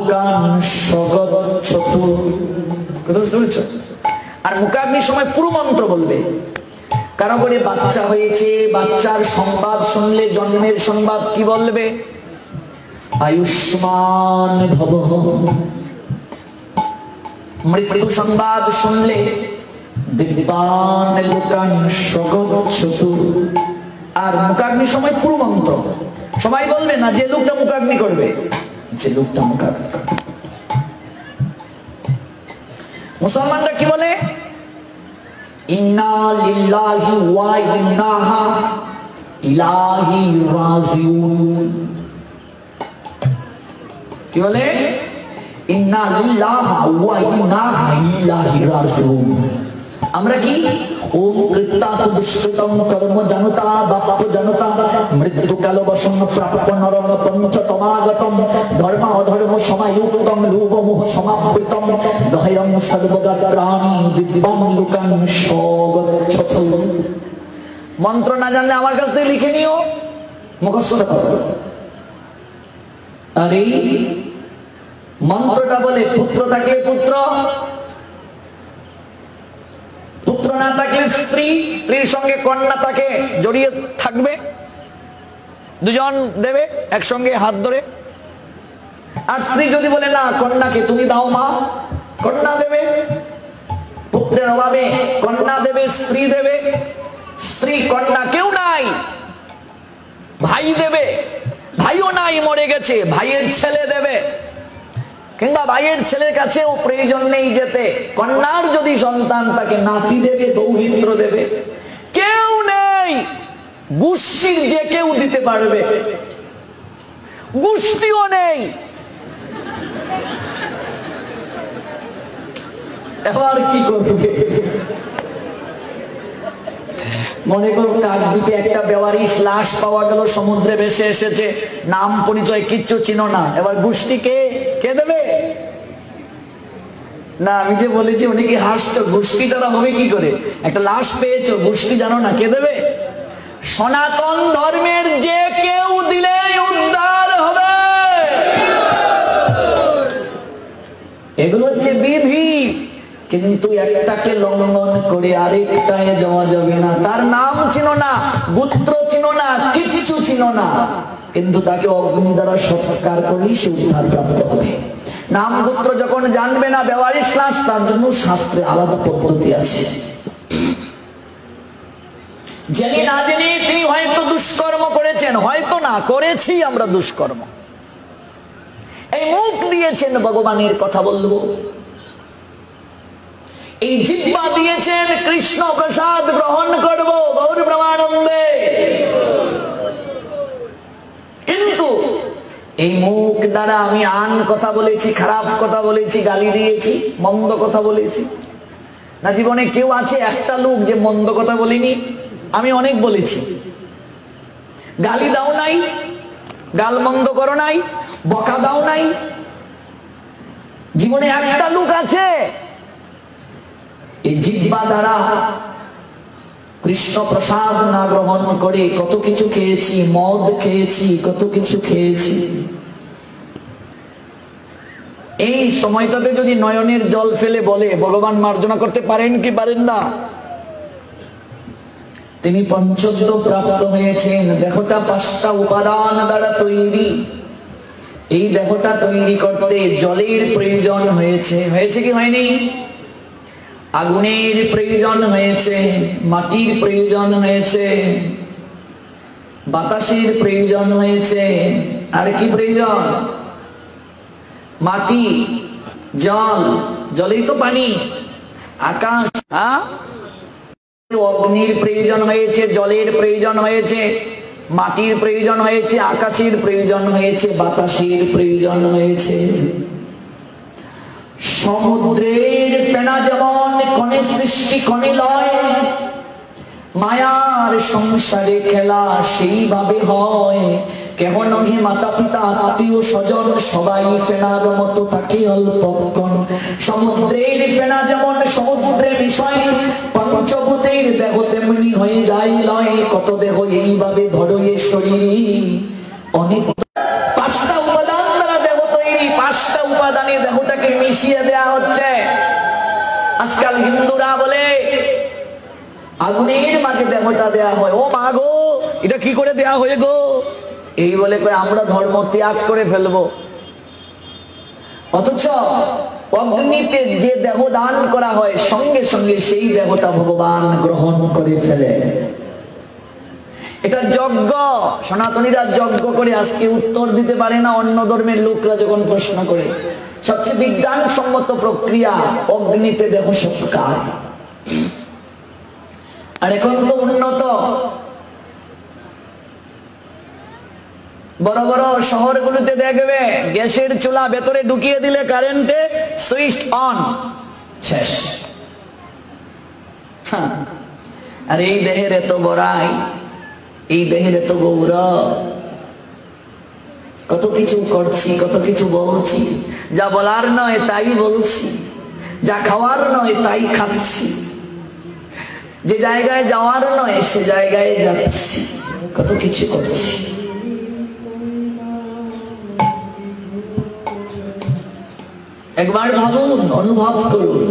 লোকান সগচ্ছতু। আর মুখাগ্নির সময় পুরো মন্ত্র বলবে। কারো করে বাচ্চা হয়েছে, বাচ্চার সংবাদ শুনলে, জন্মের সংবাদ কি বলবে? আয়ুষ্মান ভবঃ। মৃত্যু সংবাদ শুনলে দিব্যান লোকান সগচ্ছতু। আর মুখাগ্নির সময় পুরো মন্ত্র সবাই বলবে না, যে লোকটা মুখাগ্নি করবে, যে লোকটা মুখাগ্নি করবে। মুসলমানরা কি বলে? ইন্না লিল্লাহি ওয়া ইন্না ইলাইহি রাজিউন। কি বলে? ইন্না লিল্লাহি ওয়া ইন্না ইলাইহি রাজিউন। আমরা কি? ওম কৃত্তাত দুষ্কৃতম কর্ম জানতা বাপ্প জানতা মৃত্যু কাল বসন প্রাপ্য নরনতম চ তমাগতম ধর্ম অধর্ম সমায়ুক্তম লোভ মোহ সমাবৃতম দহয়ং সর্বগাত্রাণি দিব্যাং লোকান সগচ্ছতু। মন্ত্র না জানলে আমার কাছ থেকে লিখে নিও, মুখস্থ করো। আর এই মন্ত্রটা বলে পুত্র থাকলে পুত্র, পুত্র না থাকলে স্ত্রী, স্ত্রীর সঙ্গে কন্যা তাকে জড়িয়ে থাকবে, দুজন দেবে একসঙ্গে হাত ধরে। আর স্ত্রী যদি বলে না, কন্যাকে তুমি দাও মা, কন্যা দেবে। পুত্রের অভাবে কন্যা দেবে, স্ত্রী দেবে। স্ত্রী কন্যা কেউ নাই, ভাই দেবে। ভাইও নাই, মরে গেছে, ভাইয়ের ছেলে দেবে। কিংবা ভাইয়ের ছেলের কাছেও প্রয়োজন নেই যেতে, কন্যার যদি সন্তান তাকে নাতি দেবে, দৌহিত্র দেবে। কেউ নেই, গোষ্ঠীর যে কেউ দিতে পারবে, গোষ্ঠীও নেই। এবার কি করবে? মনে করো কাকদ্বীপে একটা বেওয়ারিশ লাশ পাওয়া গেল, সমুদ্রে ভেসে এসেছে, নাম পরিচয় কিচ্ছু চিনো না। এবার গোষ্ঠী কে দেবে? না, আমি যে বলেছি উনি কি হাসছো? গোষ্ঠী যারা হবে কি করে? একটা লাশ পেয়েছো, গোষ্ঠী জানো না, কে দেবে? সনাতন ধর্মের যে কেউ দিলেই উদ্ধার হবে। এগুলো হচ্ছে বিধি। কিন্তু একটাকে লঙ্ঘন করে আরেকটায় যাওয়া যাবে না। তার নাম চিনো না, গোত্র চিনো না, কিচ্ছু চিনো না, কিন্তু তাকে অগ্নি দ্বারা সৎকার করলেই সে উদ্ধার প্রাপ্ত হবে। নাম গোত্র যখন জানবে না, বেওয়ারিশ লাশ, তার জন্য শাস্ত্রে আলাদা পদ্ধতি আছে। জেনে না জেনে তিনি হয়তো দুষ্কর্ম করেছেন, হয়তো না, করেছি আমরা দুষ্কর্ম। এই মুখ দিয়েছেন ভগবানের কথা বলবো, এই জিহ্বা দিয়েছেন কৃষ্ণ প্রসাদ গ্রহণ করব গৌর ব্রহ্মানন্দে। কিন্তু এই মুখ দ্বারা আমি আন কথা বলেছি, খারাপ কথা বলেছি, গালি দিয়েছি, মন্দ কথা বলেছি না? জীবনে কেউ আছে একটা লোক যে মন্দ কথা বলিনি? আমি অনেক বলেছি। গালি দাও নাই, গাল মন্দ করো নাই, বকা দাও নাই। জীবনে একটা লোক আছে এই জিহ্বা দ্বারা কৃষ্ণ প্রসাদ না গ্রহণ করে কত কিছু খেয়েছি, মদ খেয়েছি, কত কিছু খেয়েছি। এই সময়টাতে যদি নয়নের জল ফেলে বলে ভগবান মার্জনা করতে পারেন কি পারেন না? তিনি পঞ্চত্ব প্রাপ্ত হয়েছেন। দেহটা 5টা উপাদান দ্বারা তৈরি। এই দেহটা তৈরি করতে জলের প্রয়োজন হয়েছে। হয়েছে কি হয়নি? আগুনের প্রয়োজন হয়েছে, মাটির প্রয়োজন হয়েছে, বাতাসের প্রয়োজন হয়েছে। আর কি প্রয়োজন? মাটি, জল, জলেই তো পানি, আকাশ। অগ্নির প্রয়োজন হয়েছে, জলের প্রয়োজন হয়েছে, মাটির প্রয়োজন হয়েছে, আকাশের প্রয়োজন হয়েছে, বাতাসের প্রয়োজন হয়েছে। সমুদ্রের ফেনা যেমন কণে সৃষ্টি কণে লয়, মায়ার সংসারে খেলা সেইভাবে হয়। কেহ নহে মাতা পিতা আত্মীয় স্বজন, সবাই ফেনার মতো থাকে অল্পক্ষণ। সমুদ্রের ফেনা যেমন সমুদ্রের বিষয়, পঞ্চভূতের দেহ তেমনি হয়ে যায় লয়। কত দেহ এইভাবে ধরো এ শরীর, অনেক 5টা উপাদান দ্বারা দেহ তৈরি। 5 5টা উপাদানে দেহটাকে মিশিয়ে দেয়া হচ্ছে। আজকাল হিন্দুরা বলে আগুনের মাঝে দেহটা দেয়া হয়। ও মা গো, এটা কি করে দেয়া হয়ে গো? এই বলে আমরা ধর্ম ত্যাগ করে ফেলবো। অথচ অগ্নিতে যে দেহ দান করা হয় সঙ্গে সঙ্গে সেই দেহটা ভগবান গ্রহণ করে ফেলে। এটা যজ্ঞ। সনাতনীরা যজ্ঞ করে আজকে উত্তর দিতে পারে না অন্য ধর্মের লোকরা যখন প্রশ্ন করে। সবচেয়ে বিজ্ঞানসম্মত প্রক্রিয়া অগ্নিতে দেহ সৎকার। আর এখন তো উন্নত, বড় বড় শহরগুলোতে দেখবে গ্যাসের চুলা ভেতরে ঢুকিয়ে দিলে কারেন্টে সুইচ অন, শেষ। আর এই দেহের এত বড়াই, এই দেহের এত গৌরব, কত কিছু করছি, কত কিছু বলছি, যা বলার নয় তাই বলছি, যা খাওয়ার নয় তাই খাচ্ছি, যে জায়গায় যাওয়ার নয় সে জায়গায় যাচ্ছি, কত কিছু করছি। একবার ভাবুন, অনুভব করুন,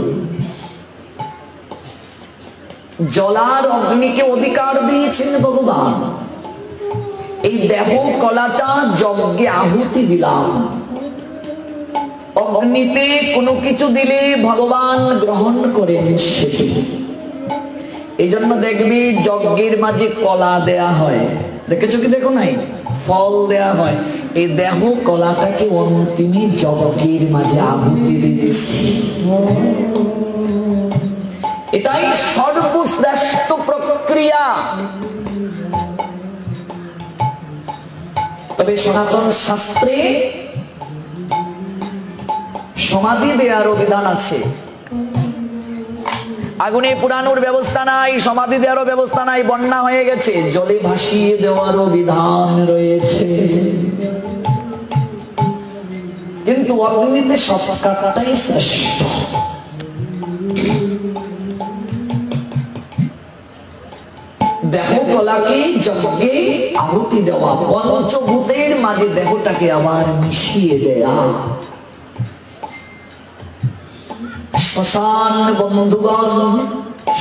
জলার অগ্নিকে অধিকার দিয়েছেন ভগবান। এই দেহ কলাটা যজ্ঞে আহুতি দিলাম। অগ্নিতে কোনো কিছু দিলে ভগবান গ্রহণ করেন সেটি। এই জন্য দেখবি যজ্ঞের মাঝে কলা দেয়া হয়, দেখেছো কি দেখো নাই? ফল দেয়া হয়। এই দেহ কলাটাকে অন্তিমে যজ্ঞের মাঝে আহুতি দিচ্ছি। এটাই সর্বশ্রেষ্ঠ প্রক্রিয়া। তবে সনাতন শাস্ত্রে সমাধি দেওয়ারও বিধান আছে। আগুনে পুরানোর ব্যবস্থা নাই, সমাধি দেওয়ারও ব্যবস্থা নাই, বন্যা হয়ে গেছে, জলে ভাসিয়ে দেওয়ারও বিধান রয়েছে। কিন্তু অগ্নিতে সৎকারটাই শ্রেষ্ঠ। দেহ কলাকে যজ্ঞে আহুতি দেওয়া, পঞ্চভূতের মাঝে দেহটাকে আবার মিশিয়ে দেয়া। শ্মশান বন্ধুগণ,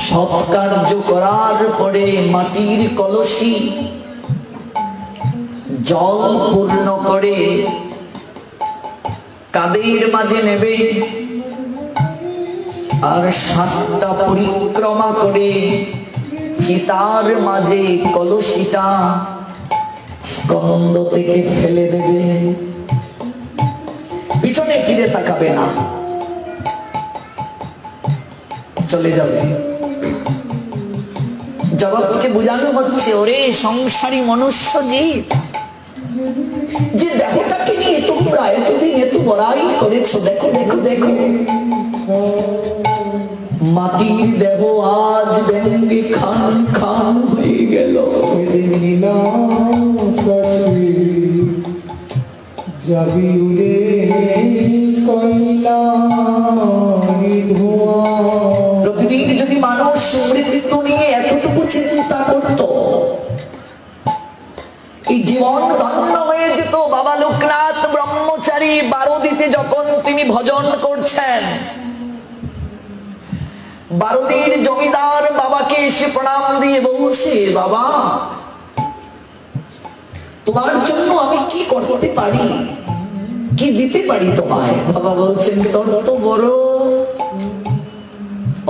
সৎকার্য করার পরে মাটির কলসি জল পূর্ণ করে কাদের মাঝে নেবে, আর 7টা পরিক্রমা করে চিতার মাঝে কলসিটা স্কন্ধ থেকে ফেলে দেবে। পিছনে ফিরে তাকাবে না, চলে যাবে। জগৎকে বোঝানো হচ্ছে, ওরে সংসারী মনুষ্য জীব, যে দেহটাকে নিয়ে তোমরা এতদিন এত বড়াই করেছো, দেখো দেখো দেখো, মাটির দেহ আজ ভেঙে খান খান হয়ে গেল। যাবি উড়ে প্রতিদিন যদি মানুষ মৃত্যু নিয়ে এতটুকু চিন্তা করত, এই জীবন ধন্য হয়ে যেত। বাবা লোকনাথ ব্রহ্মচারী বারোদিতে যখন তিনি ভজন করছেন, বারোদির জমিদার বাবাকে এসে প্রণাম দিয়ে বলছে, বাবা তোমার জন্য আমি কি করতে পারি, কি দিতে পারি তোমায়? বাবা বলছেন, তোর তো বড়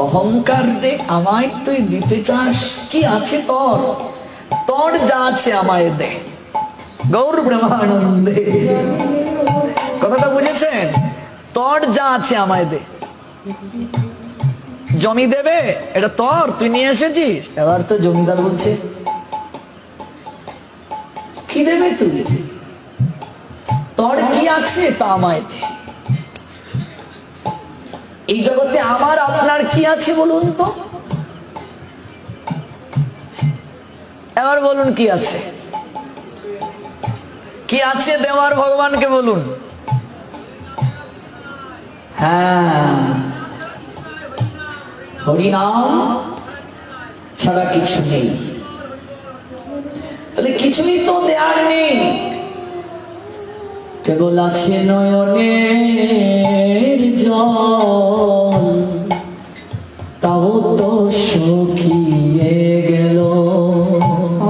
অহংকার রে, আমায় তুই দিতে চাস? কি আছে তোর? তোর যা আছে আমায় দে। গৌর প্রেমানন্দে কথাটা বুঝেছেন? তোর যা আছে আমায় দে। জমি দেবে, এটা তোর, তুই নিয়ে এসেছিস। এবার তো জমিদার বলছে, কি দেবে তুই? তোর কি আছে তা আমায় দে। এই জগতে আমার আপনার কি আছে বলুন তো? এবার বলুন কি আছে? কি আছে দেওয়ার ভগবানকে বলুন। হ্যাঁ, হরিনাম ছাড়া কিছু নেই। তাহলে কিছুই তো দেওয়ার নেই, কেবল আছে নয়নের জল, তাও তো শুকিয়ে গেল।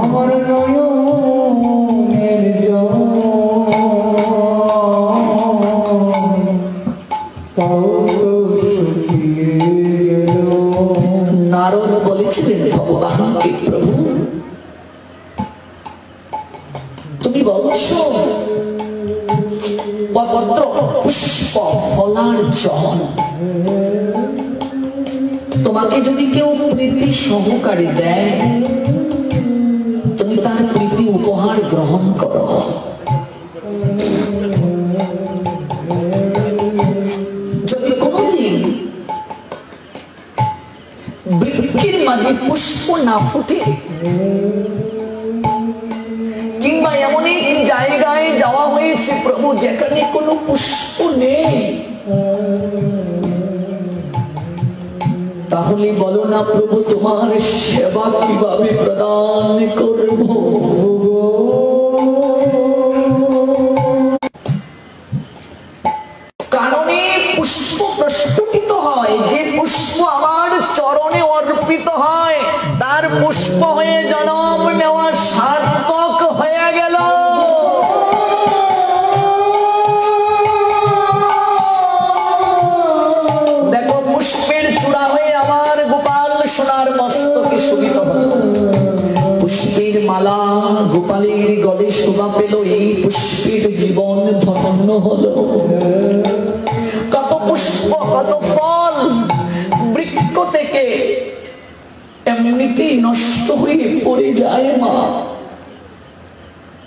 আমার নয়নের জল, তাও তো শুকিয়ে গেল। নারদ বলেছিলেন ভগবানকে, প্রভু তুমি বলছো পত্র পুষ্প ফলার জল, তোমাকে যদি কেউ প্রীতি সহকারে দেয় তুমি তার প্রীতি উপহার গ্রহণ করো। যদি কোনদিন বৃক্ষের মাঝে পুষ্প না ফুটে, কিংবা এমন এক জায়গায় যাওয়া হয়েছে প্রভু যেখানে কোনো পুষ্প নেই, তাহলে বলো না প্রভু তোমার সেবা কিভাবে প্রদান করব। কারণে পুষ্প প্রস্ফুটিত হয়, যে পুষ্প আমার চরণে অর্পিত হয় তার পুষ্প হয়ে জন্ম নেওয়া সার্থক হয়ে গেল। দেখো পুষ্পের চূড়া হয়ে আমার গোপাল সোনার মস্তকে শোভিত হল, পুষ্পের মালা গোপালের গলে শোভা পেল, এই পুষ্পের জীবন ধন্য হলো। কত পুষ্প কত ফল বৃক্ষ থেকে এমনিতেই নষ্ট হয়ে পড়ে যায় মা,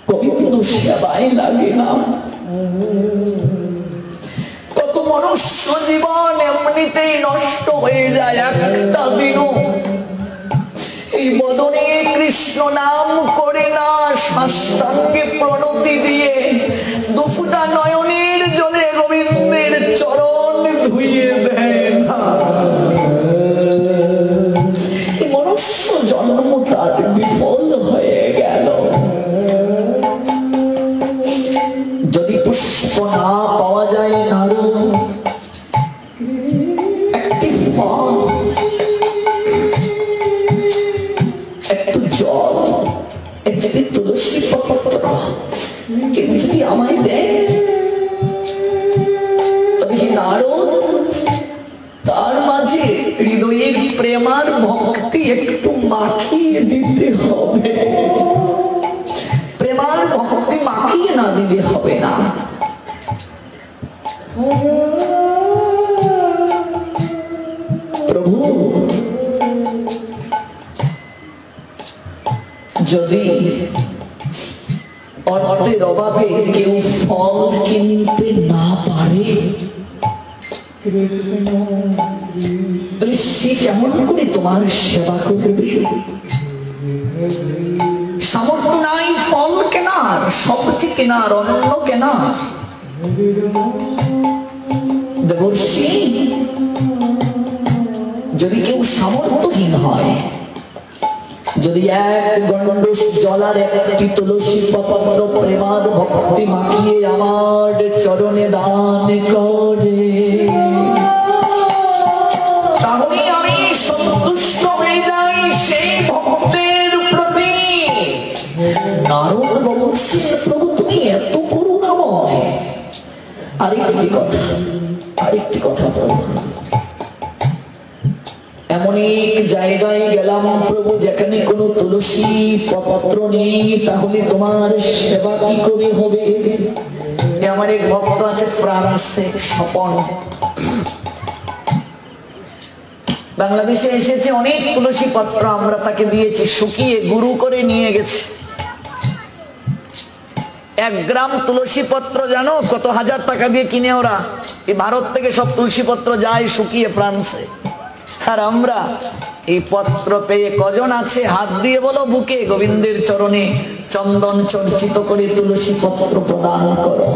গোবিন্দ সেবায় লাগে না। কত মনুষ্য জীবন এমনিতেই নষ্ট হয়ে যায়, একটা দিনও এই বদনে কৃষ্ণ নাম করে না, সাষ্টাঙ্গে প্রণতি দিয়ে দুফুটা নয়নের জলে গোবিন্দের চরণ ধুইয়ে দেয় না। মনুষ্য জন্ম তার বিফল হয়ে গেল। যদি পুষ্প না পাওয়া যায় নারু, একটি ফল, একটু জল, একটি তুলসী পত্র কেউ যদি আমায় দেয়, তবে নারদ তার মাঝে হৃদয়ের প্রেমার ভক্তি একটু মাখিয়ে দিতে হবে। প্রেমার ভক্তি মাখিয়ে না দিলে হবে না। প্রভু যদি অর্থের অভাবে কেউ ফল কিনতে না পারে, তাহলে সে কেমন করে তোমার সেবা করবে? সামর্থ্য নাই ফল কেনার, সবজি কেনার, অন্ন কেনার। দেবর্ষি যদি কেউ সামর্থ্যহীন হয়, যদি এক গণ্ডূষ জলার একটি তুলসী পত্র প্রেমার ভক্তি মাখিয়ে আমার চরণে দান করে, তাহলে আমি সন্তুষ্ট হয়ে যাই সেই ভক্তের প্রতি। নারদ বলছে প্রভু তুমি এত করুণাময়। আরেকটি কথা প্রভু, এমন এক জায়গায় গেলাম প্রভু যেখানে কোনো তুলসী পত্র নেই, তাহলে তোমার সেবা কি করে হবে? আমার এক ভক্ত আছে ফ্রান্সে, স্বপন, বাংলাদেশে এসেছে, অনেক তুলসী পত্র আমরা তাকে দিয়েছি, শুকিয়ে গুরু করে নিয়ে গেছে। 1 গ্রাম তুলসী পত্র জানো কত হাজার টাকা দিয়ে কিনে ওরা? এই ভারত থেকে সব তুলসী পত্র যায় শুকিয়ে ফ্রান্সে। আর আমরা এই পত্র পেয়ে কজন আছে হাত দিয়ে বলো বুকে, গোবিন্দের চরণে চন্দন চর্চিত করে তুলসী পত্র প্রদান করো।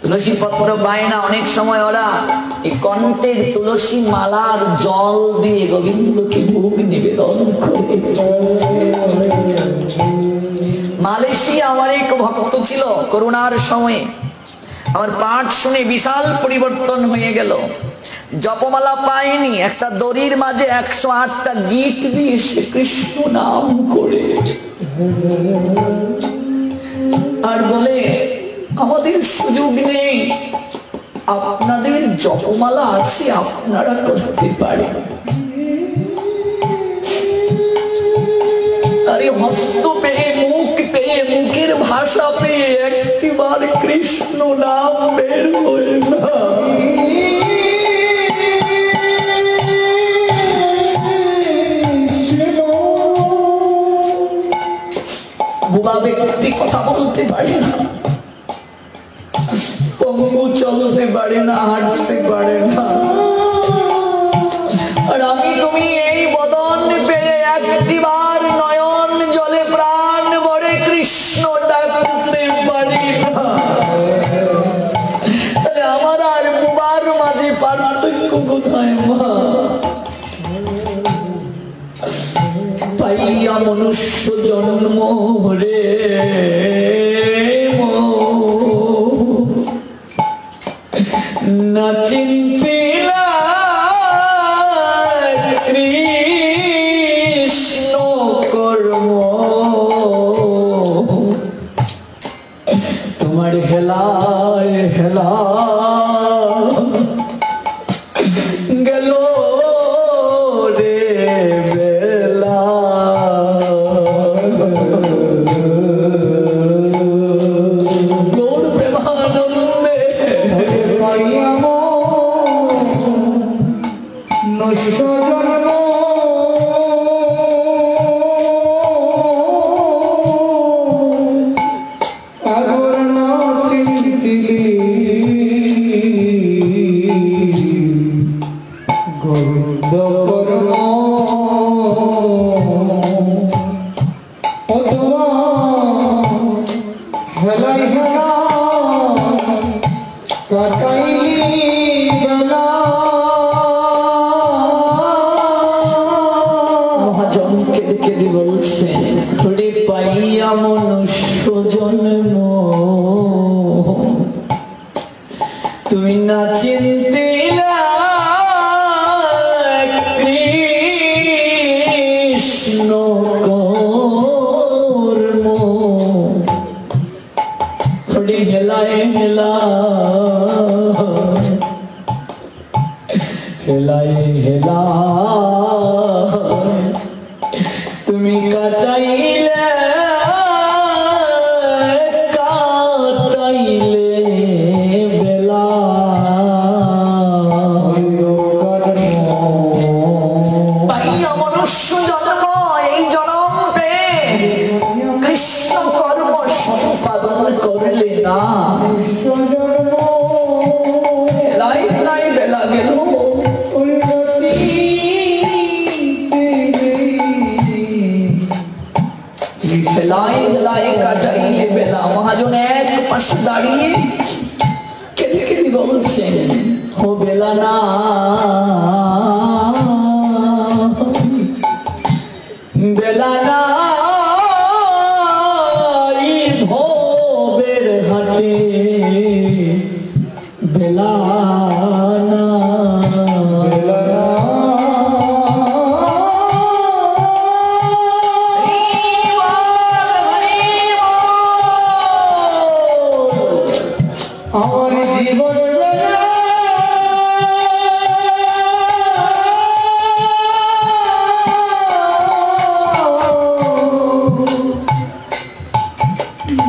তুলসী পত্র পায় না, অনেক সময় ওরা এই কণ্ঠের তুলসী মালার জল দিয়ে গোবিন্দকে ভোগ নিবেদন করে। মালয়েশিয়া আমার এক ভক্ত ছিল, করোনার সময়ে আমার পাঠ শুনে বিশাল পরিবর্তন হয়ে গেল। জপমালা পায়নি, একটা দড়ির মাঝে 108টা গীত দিয়ে সে কৃষ্ণ নাম করে আর বলে আমাদের সুযোগ নেই, আপনাদের জপমালা আছে, আপনারা করতে পারেন। আরে হস্ত পেয়ে, মুখ পেয়ে, মুখের ভাষা পেয়ে একটিবার কৃষ্ণ নাম বের হয় না। বুবা ব্যক্তি কথা বলতে পারে না, পঙ্গু চলতে পারে না, হাঁটতে পারে না, আর আমি তুমি এই বদন পেয়ে একটিবার নয়ন জলে প্রাণ ভরে কৃষ্ণ ডাকতে পারি না। তাহলে আমার আর বুবার মাঝে পার্থক্য কোথায় মা? পাইয়া মনুষ্য জন্ম রে না চিন্তিলা কৃষ্ণ কর্ম, তোমার হেলায় হেলা গেল রে বেলা। গৌর প্রেমানন্দে নষ্ট জন্ম আগর না চিন্তিলি গোবিন্দ কর্ম অথবা হেলাই হেলা কাটাইলি বেলা। মহাজন কেঁদে কেঁদে বলছে তোরে পাইয়া মনুষ্য জন্ম তুই না চিন্তিলা কৃষ্ণ কর্ম, তোরে হেলায় হেলা হেলায় হেলা তুমি কাটাইলে কাটাইলে বেলা। পাইয়া মনুষ্য জন্ম, এই জন্ম পেয়ে কৃষ্ণ কর্ম সম্পাদন করলে না, হেলায় হেলায় বেলা গেল। হেলায় হেলায় কাটাইলে বেলা। মহাজন এক পাশে দাঁড়িয়ে কেঁদে কেঁদে বলছেন ও বেলা না, বেলা না এই ভবের হাটে বেলা না, বেলা না। আমার জীবন বেলা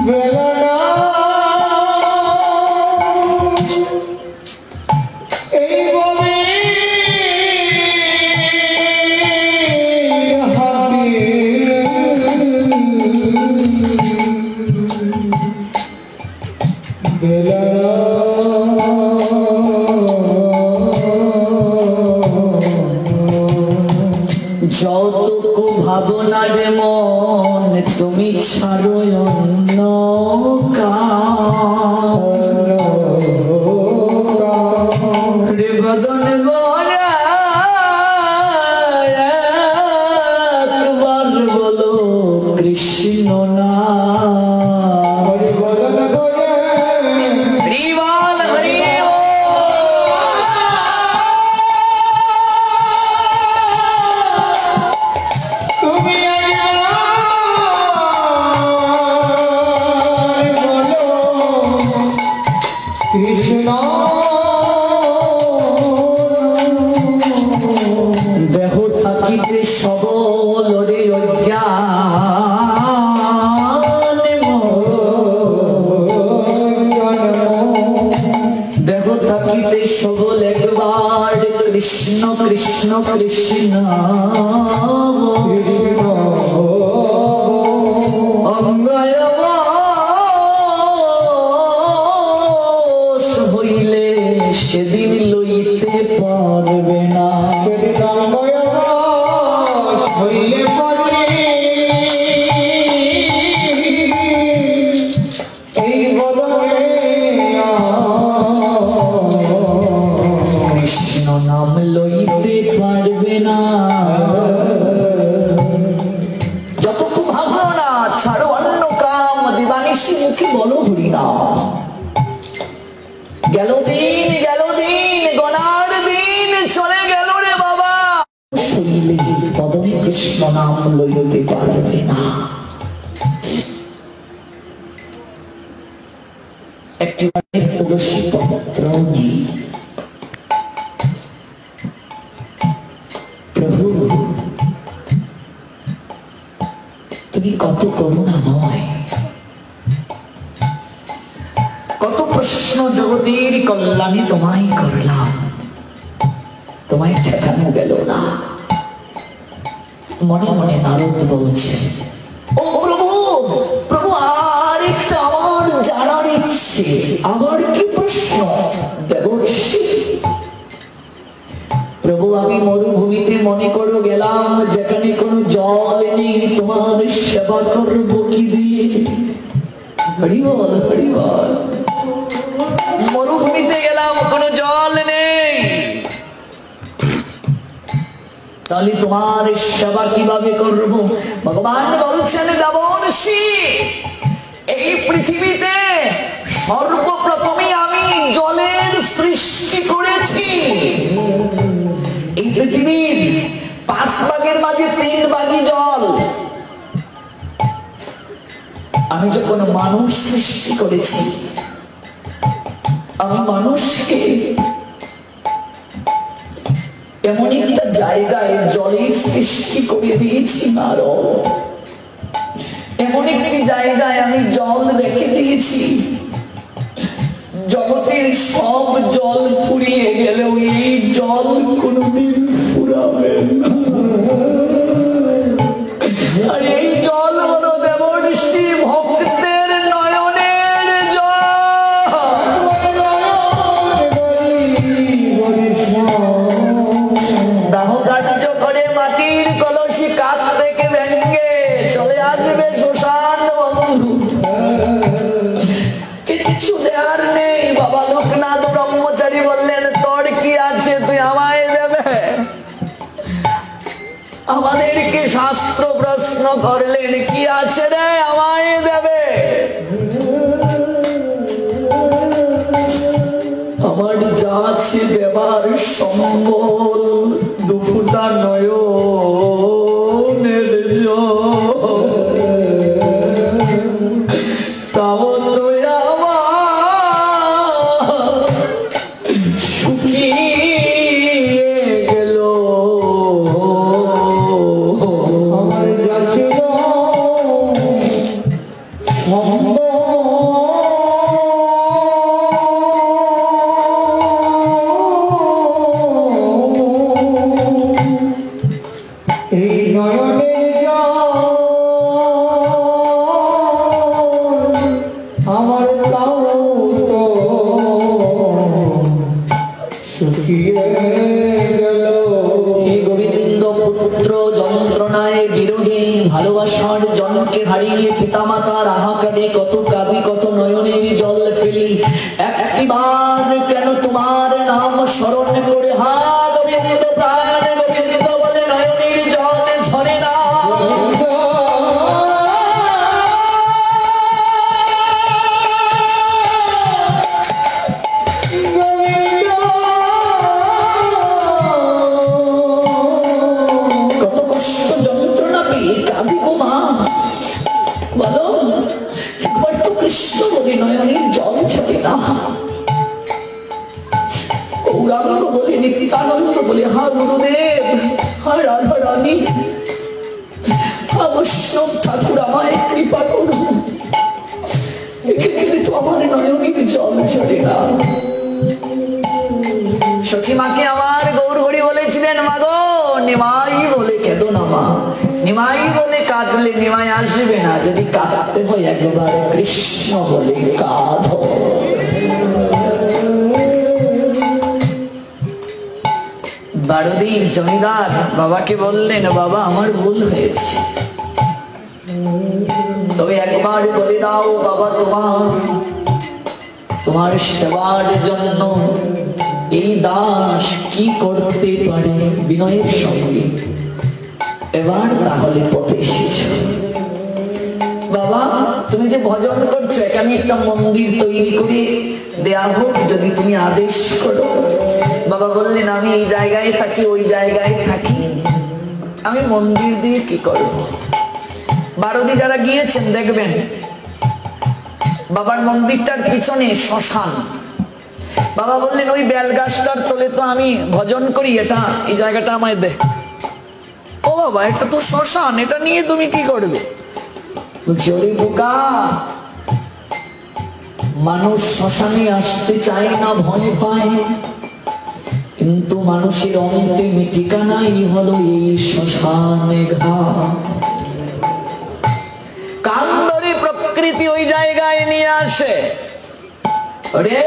বেলা না, এই বলে বেলা যতটুকু ভাবনার মন তুমি ছাড়ো অন্য রে বদন গড়া একবার বলো কৃষ্ণ না। সকল একবার কৃষ্ণ কৃষ্ণ কৃষ্ণ অঙ্গায় বাস হইলে সেদিন লইতে পারবে না। হইলে পারে এই বদলে কৃষ্ণ নাম লইতে পারবে না। যতক্ষণ ভাবলো না ছাড়ো অন্য কাম, দিবানিশি মুখে বলো হরিনাম। গেল দিন গণার দিন চলে গেল রে বাবা, শৈলে পদমে কৃষ্ণ নাম লইতে পারবে না। একটি তুলসী পত্র নেই। প্রভু তুমি কত করুণাময়, কত প্রশ্ন জগতের কল্যাণে তোমায় করলাম, তোমায় ঠেকানো গেল না। মনে মনে নারদ বলছে, ও প্রভু প্রভু আর একটা আমার জানার ইচ্ছে। আমার কি প্রশ্ন? দেবর্ষি প্রভু আমি মরুভূমিতে মনে করো গেলাম, যেখানে কোনো জল নেই, তোমার সেবা করবো কি দিয়ে? হরিবল হরিবল। মরুভূমিতে গেলাম, কোনো জল নেই, তাহলে তোমার সেবা কিভাবে করব? ভগবান বলছেন, দেবর্ষি এই পৃথিবীতে সর্বপ্রথমে আমি জলের সৃষ্টি করেছি। এই পৃথিবীর 5 ভাগের মাঝে 3 ভাগই জল। আমি যখন মানুষ সৃষ্টি করেছি, আমি মানুষকে এমন একটা জায়গায় জলের সৃষ্টি করে দিয়েছি। নারদ, এমন একটি জায়গায় আমি জল রেখে দিয়েছি, জগতের সব জল ফুরিয়ে গেলেও এই জল কোনদিন ফুরাবে না। আর এই জল হলো দেবর্ষি ভক্তের নয়নের জল। দাহ কার্য করে মাটির কলসি কাঠ থেকে ভেঙে চলে আসবে শ্মশান বন্ধু, কিচ্ছু দেওয়ার নেই। বাবা লোকনাথ ব্রহ্মচারী বললেন, তোর কি আছে, তুই আমায় দেবে? আমাদেরকে শাস্ত্র প্রশ্ন করলেন, কি আছে রে, আমায় দেবে? আমার যা আছে দেবার সম্বল, দুফুটা নয়নের জল, তাও তো আমার শুকিয়ে গেল। আমার যা ছিল এই নয়নে আমার তাও তো শুকিয়ে গেল। হে গোবিন্দ পুত্র যন্ত্রণায় বিরোহী ভালোবাসার জনকে হারিয়ে পিতামাতার আহাকারে কত কাঁদি, কত নয়নের জল ফেলি, একটিবার কেন তোমার নাম স্মরণ করে হা গোবিন্দ প্রাণ গোবিন্দ বলে নয়নের জল ঝরে না? কত কষ্ট যন্ত্রণা পেয়ে কাঁদি গো মা, বলো একবার তো কৃষ্ণ বলে নয়নের জল ঝরে না। গৌরাঙ্গ বলে, নিত্যানন্দ বলে, হা গুরুদেব, হা রাধা রানী, হা বৈষ্ণব ঠাকুর, আমায় কৃপা করুন, এক্ষেত্রে তো আমার নয়নের জল ঝরে না। সচিমাকে আমার গৌর হরি বলেছিলেন, মা গো নিমাই বলে কেঁদো না মা, নিমাই বলে কাঁদলে নিমাই আসবে না, যদি কাঁদতে হয় একবার কৃষ্ণ বলে কাঁদো। বারদির জমিদার বাবাকে বললেন, বাবা আমার ভুল হয়েছে, তবে একবার বলে দাও বাবা, তোমার সেবার জন্য এই দাস কি করতে পারে। বিনয়ের সঙ্গে এবার তাহলে পথে এসেছ। বাবা তুমি যে ভজন করছো, এখানে একটা মন্দির তৈরি করে দেয়া হোক, যদি তুমি আদেশ করো। বাবা বললেন, আমি এই জায়গায় থাকি, ওই জায়গায় থাকি, আমি মন্দির দিয়ে কি করব। বারদি যারা গিয়েছেন দেখবেন বাবার মন্দিরটার পিছনে শ্মশান। বাবা বললেন, ওই বেলগাছটার তলে তো আমি ভজন করি, এটা এই জায়গাটা আমায় দে। ও বাবা, এটা তো শ্মশান, এটা নিয়ে তুমি কি করবে? বলছি, ওরে বোকা, মানুষ শ্মশানে আসতে চায় না, ভয় পায়, কিন্তু মানুষের অন্তিম ঠিকানাই হলো এই শ্মশানে ঘাট। কান্দরে প্রকৃতি ওই জায়গায় নিয়ে আসে। রে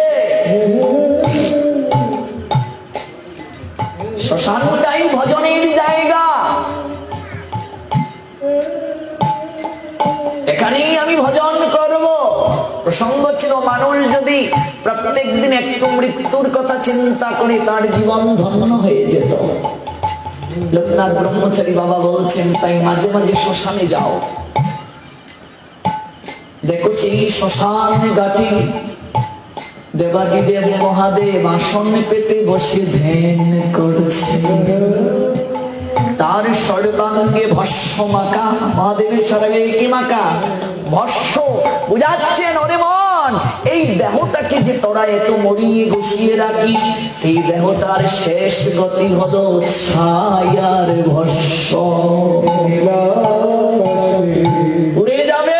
শ্মশানটাই ভজনের জায়গা, এখানেই আমি ভজন করব। প্রসঙ্গ ছিল, মানুষ যদি প্রত্যেক দিন একটু মৃত্যুর কথা চিন্তা করে তার জীবন ধন্য হয়ে যেত। লোকনাথ ব্রহ্মচারী বাবা বলছেন, তাই মাঝে মাঝে শ্মশানে যাও, দেখো সেই শ্মশান ঘাটে দেবাদিদেব মহাদেব আসন পেতে বসে ধ্যান করছে, তার সর্বাঙ্গে ভস্য মাখা। মহাদেবের সর্বাঙ্গে কি মাখা? ভস্য। বুঝাচ্ছেন, ওরে মন, এই দেহটাকে যে তোরা এত মরিয়ে গুছিয়ে রাখিস, এই দেহটার শেষ গতি হলো ছায়ার ভস্য, উড়ে যাবে।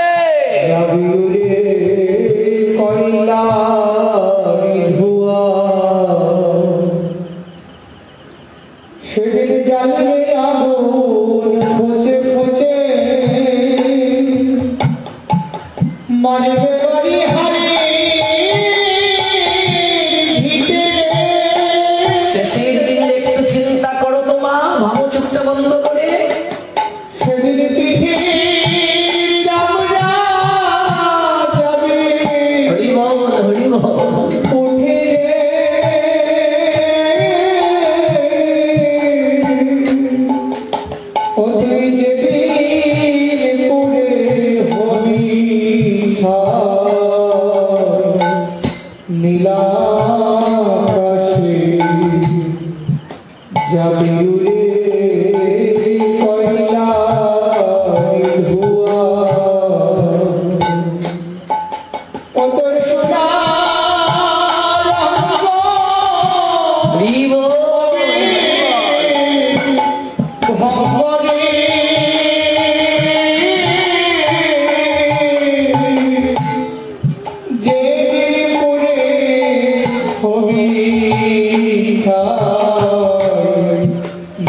সেদিন জ্বালবে আগুন খোঁজে খোঁজে, মারবে বাড়ি হারে ভিটে। শেষের দিন একটু চিন্তা করো তো মা, ভাবো চোখটা বন্ধ করে। সেদিন পিঠে চামড়া যাবে, হরি বল হরি বল। উঠে ও তুই যেদিন পড়ে হবি নীলাকাশে যাবি উড়ে কয়লায় ধোঁয়া। ও তোর সোনার অঙ্গ হরি বল। ভবরে যেদিন পড়ে হবি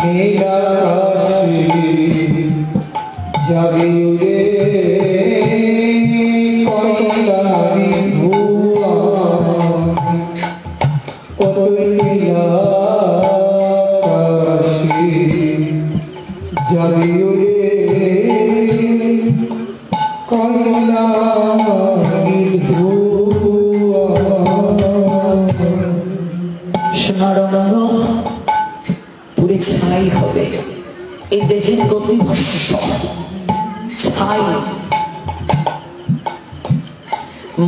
নীলাকাশে যাবি উড়ে কয়লায় ধোঁয়া। ও তোর নীলাকাশে যাবি উড়ে কয়লায় ধোঁয়া। সোনার অঙ্গ পুরে ছাই হবে, এই দেহের গতি ভস্য ছাই।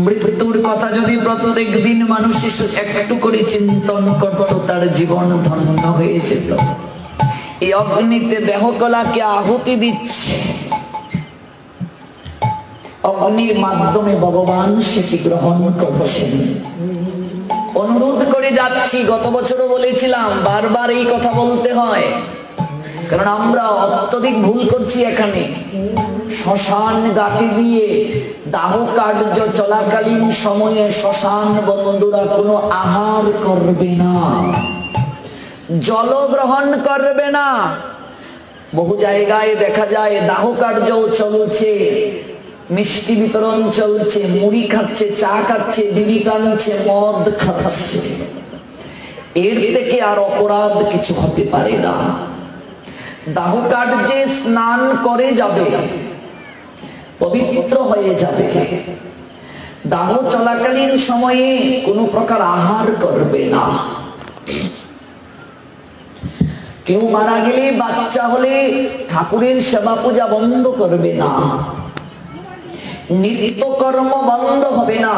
মৃত্যুর কথা যদি প্রত্যেক দিন মানুষ একটু করে চিন্তন করত, তার জীবন ধন্য হয়ে যেত। এই অগ্নিতে দেহকলাকে আহুতি দিচ্ছে, অগ্নির মাধ্যমে ভগবান সেটি গ্রহণ করছেন। অনুরোধ করে যাচ্ছি, গত বছরও বলেছিলাম, বারবার এই কথা বলতে হয়, কারণ আমরা অত্যধিক ভুল করছি। এখানে শ্মশান ঘাটে গিয়ে দাহ কার্য চলাকালীন সময়ে শ্মশান বন্ধুরা কোনো আহার করবে না। জল গ্রহণ করবে না। বহু জায়গায় দেখা যায় দাহ কার্য চলছে, মিষ্টি বিতরণ চলছে, মুড়ি খাচ্ছে, চা খাচ্ছে, বিড়ি টানছে, মদ খাচ্ছে। এর থেকে আর অপরাধ কিছু হতে পারে না। দাহ কার্যে স্নান করে যাবে, পবিত্র হয়ে যাবে। দাহ চলাকালীন সময়ে কোনো প্রকার আহার করবে না। কেউ মারা গেলে, বাচ্চা হলে ঠাকুরের সেবা পূজা বন্ধ করবে না, নিত্যকর্ম বন্ধ হবে না।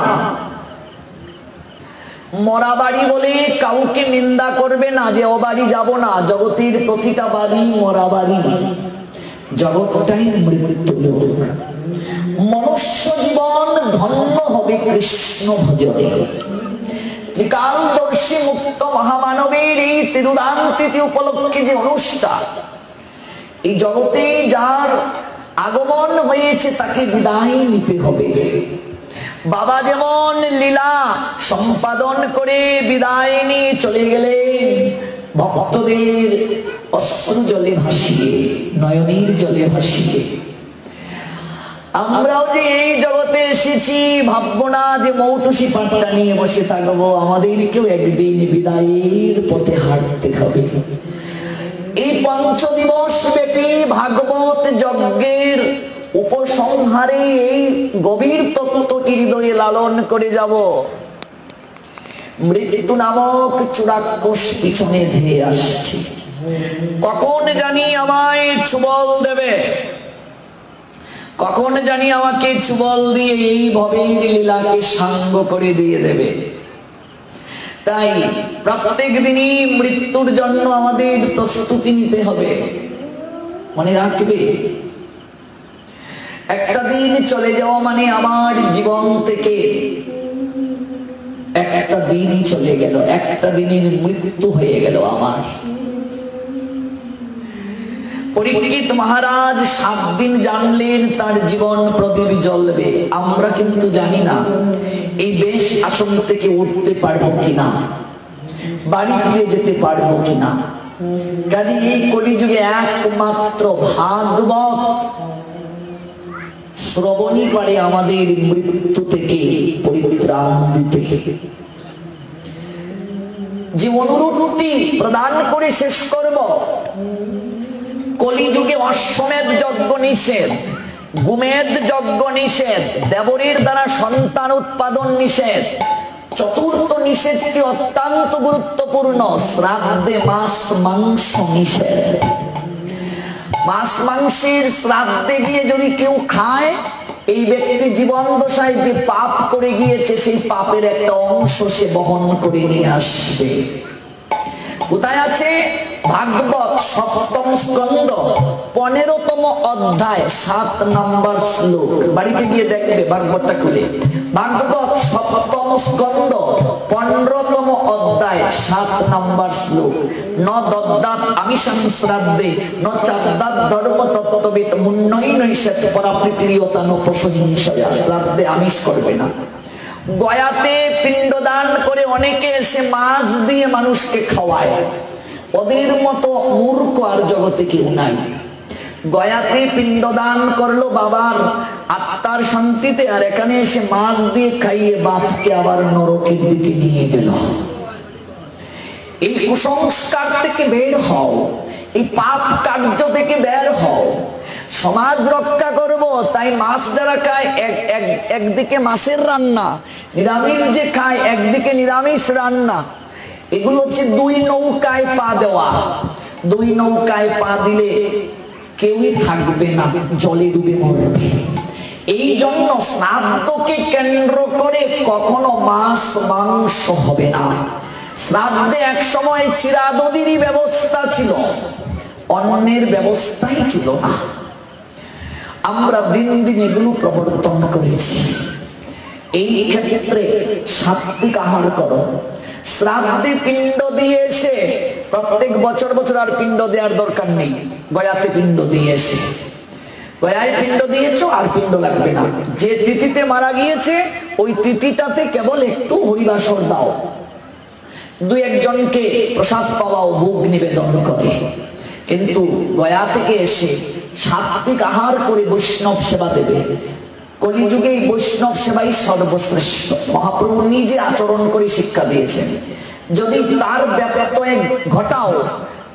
মরা বাড়ি বলে কাউকে নিন্দা করবে না যে ও বাড়ি যাব না। জগতের প্রতিটা বাড়ি মরা বাড়ি, জগৎটাই মৃত্যু লোক। মনুষ্য জীবন ধন্য হবে কৃষ্ণ ভজনে। ত্রিকালদর্শী মুক্ত মহামানবের এই তিরুদান তিথি উপলক্ষে যে অনুষ্ঠান, এই জগতে যার আগমন হয়েছে তাকে বিদায় নিতে হবে। বাবা যেমন লীলা সম্পাদন করে বিদায় নিয়ে চলে গেলেন, ভক্তদের অশ্রু জলে ভাসিয়ে, নয়নের জলে ভাসিয়ে, আমরাও যে এই জগতে এসেছি ভাববো না যে মৌটুসি পাট্টা নিয়ে বসে থাকবো। আমাদেরকেও একদিন বিদায়ের পথে হাঁটতে হবে। এই 5 দিবস ব্যাপী ভাগবত যজ্ঞের উপসংহারে এই গভীর তত্ত্বটি হৃদয়ে লালন করে যাব। মৃত্যু নামক চূড়াক্ষস পিছনে ধেয়ে আসছে। কখন জানি আমায় ছুবল দেবে, কখন জানি আমাকে ছুবল দিয়ে এই ভবের লীলাকে সাঙ্গ করে দিয়ে দেবে। তাই প্রত্যেক দিনই মৃত্যুর জন্য আমাদের প্রস্তুতি নিতে হবে। মনে রাখবে, একটা দিন চলে যাওয়া মানে আমার জীবন থেকে একটা দিন চলে গেল, একটা দিনের মৃত্যু হয়ে গেল আমার। পরীক্ষিত মহারাজ 7 দিন জানলেন তার জীবন প্রদীপ জ্বলবে। আমরা কিন্তু জানি না এই বেশ আসন থেকে উঠতে পারবো কিনা, বাড়ি ফিরে যেতে পারবো কিনা। কাজে এই কলিযুগে একমাত্র ভাগবত শ্রবণই পারে আমাদের মৃত্যু থেকে পরিত্রাণ দিতে। যে অনুরোধটি প্রদান করে শেষ করব, কলিযুগে অশ্বমেধ যজ্ঞ নিষেধ, গুমেধ যজ্ঞ নিষেধ, দেবরীর দ্বারা সন্তান উৎপাদন নিষেধ। চতুর্থ নিষেধটি অত্যন্ত গুরুত্বপূর্ণ, শ্রাদ্ধে মাছ মাংস নিষেধ। মাছ মাংসের শ্রাদ্ধে গিয়ে যদি কেউ খায়, এই ব্যক্তি জীবন দশায় যে পাপ করে গিয়েছে সেই পাপের একটা অংশ সে বহন করে নিয়ে আসবে। কোথায় আছে? ভাগবত 7ম স্কন্ধ 15তম অধ্যায় 7 নম্বর শ্লোক। বাড়িতে গিয়ে দেখবে ভাগবতটা খুলে। ভাগবত 7ম স্কন্ধ 15তম অধ্যায় 7 নম্বর শ্লোক। ন দদ্দাত আমিষং শ্রাদ্ধে ন চাদ্দাত ধর্ম তত্ত্ববিদ মুন্নৈ নৈষেত পরাপ্রীতিরিয়তান প্রসহিংসয়া। শ্রাদ্ধে আমিষ করবে না। গয়াতে পিণ্ডদান করে অনেকে এসে মাছ দিয়ে মানুষকে খাওয়ায়। ওদের মতো মূর্খ আর জগতে কেউ নাই। গয়াতে পিণ্ডদান করলো বাবার আত্মার শান্তিতে, আর এখানে এসে মাছ দিয়ে খাইয়ে বাপকে আবার নরকের দিকে নিয়ে গেল। এই কুসংস্কার থেকে বের হও, এই পাপ কার্য থেকে বের হও। সমাজ রক্ষা করব, তাই মাছ যারা খায় একদিকে মাছের রান্না, নিরামিষ যে খায় একদিকে নিরামিষ রান্না। এগুলো হচ্ছে 2 নৌকায় পা দেওয়া। 2 নৌকায় পা দিলে কেউই থাকবে না, জলে ডুবে মরবে। এই জন্য শ্রাদ্ধকে কেন্দ্র করে কখনো মাছ মাংস হবে না। শ্রাদ্ধে এক সময় চিরাদধিরই ব্যবস্থা ছিল, অন্নের ব্যবস্থাই ছিল না। আমরা দিন দিন এগুলো প্রবর্তন করেছি। এই ক্ষেত্রে সাত্বিক আহার করো। শ্রাদ্ধে পিণ্ড দিয়ে এসে প্রত্যেক বছর বছর আর পিণ্ড দেওয়ার দরকার নেই। গয়াতে পিণ্ড দিয়ে এসে, গয়ায় পিণ্ড দিয়েছো আর পিণ্ড লাগবে না। যে তিথিতে মারা গিয়েছে ওই তিথিটাতে কেবল একটু হরিবাসর দাও। দুই একজনকে প্রসাদ পাওয়াও ভোগ নিবেদন করে, কিন্তু গয়া থেকে এসে সাত্বিক আহার করে বৈষ্ণব সেবা দেবে। কলিযুগে এই বৈষ্ণব সেবাই সর্বশ্রেষ্ঠ। মহাপ্রভু নিজে আচরণ করে শিক্ষা দিয়েছেন। যদি তার ব্যত্যয় ঘটাও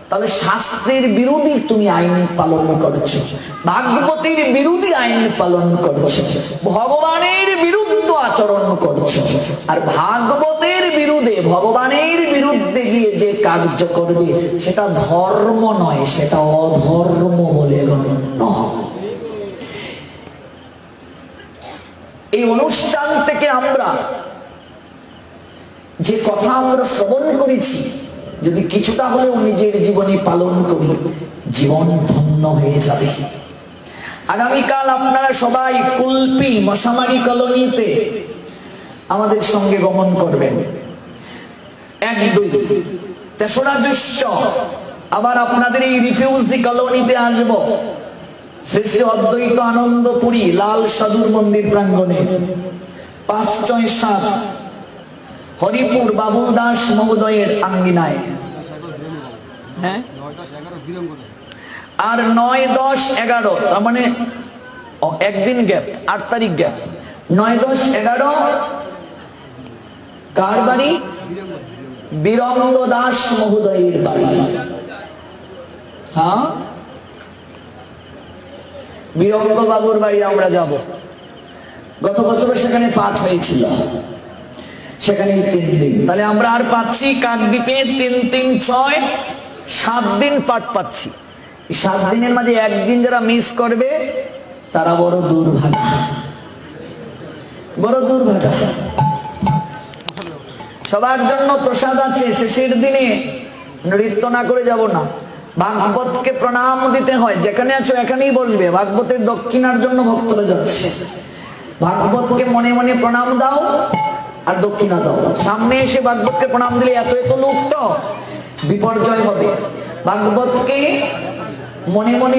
তাহলে শাস্ত্রের বিরোধী তুমি আইন পালন করছো, ভাগবতীর বিরোধী আইন পালন করছো, ভগবানের বিরুদ্ধে আচরণ করছো। আর ভাগবতের বিরুদ্ধে, ভগবানের বিরুদ্ধে গিয়ে যে কার্য করবে সেটা ধর্ম নয়, সেটা অধর্ম বলে গণ্য। এই অনুষ্ঠান থেকে আমরা যে কথা আমরা শ্রবণ করেছি, যদি কিছুটা হলেও নিজের জীবনে পালন করি, জীবন ধন্য হয়ে যাবে। আগামীকাল আপনারা সবাই কুলপি মশামারি কলোনিতে আমাদের সঙ্গে গমন করবেন। 1-2 তেসরা জ্যৈষ্ঠ আবার আপনাদের এই রিফিউজি কলোনিতে আসবো, শ্রী শ্রী অদ্বৈত আনন্দপুরী লাল সাধুর মন্দির প্রাঙ্গণে। 5-6-7 হরিপুর বাবুল দাস মহোদয়ের আঙ্গিনায়। হ্যাঁ, আর 9-10-11 তার মানে একদিন গ্যাপ, 8 তারিখ গ্যাপ। 9-10-11 কার বাড়ি? বীরঙ্গ দাস মহোদয়ের বাড়ি। হ্যাঁ, বীরঙ্গ বাবুর বাড়ি আমরা যাব। গত বছর সেখানে পাঠ হয়েছিল, সেখানে 3 দিন। তাহলে আমরা আর পাচ্ছি কাকদ্বীপে 3-3-6 7 দিন পাঠ পাচ্ছি। 7 দিনের মাঝে একদিন যারা মিস করবে তারা বড় দুর্ভাগা, বড় দুর্ভাগা। সবার জন্য প্রসাদ আছে। শেষের দিনে নৃত্য না করে যাব না। ভাগবতকে প্রণাম দিতে হয়, যেখানে আছো এখানেই বসবে। ভাগবতের দক্ষিণার জন্য ভক্তরা যাচ্ছে। ভাগবতকে মনে মনে প্রণাম দাও আর দক্ষিণা দাও। সামনে এসে ভাগবতকে প্রণাম দিলে এত এত লোক তো বিপর্যয় হবে। ভাগবতকে মনে মনে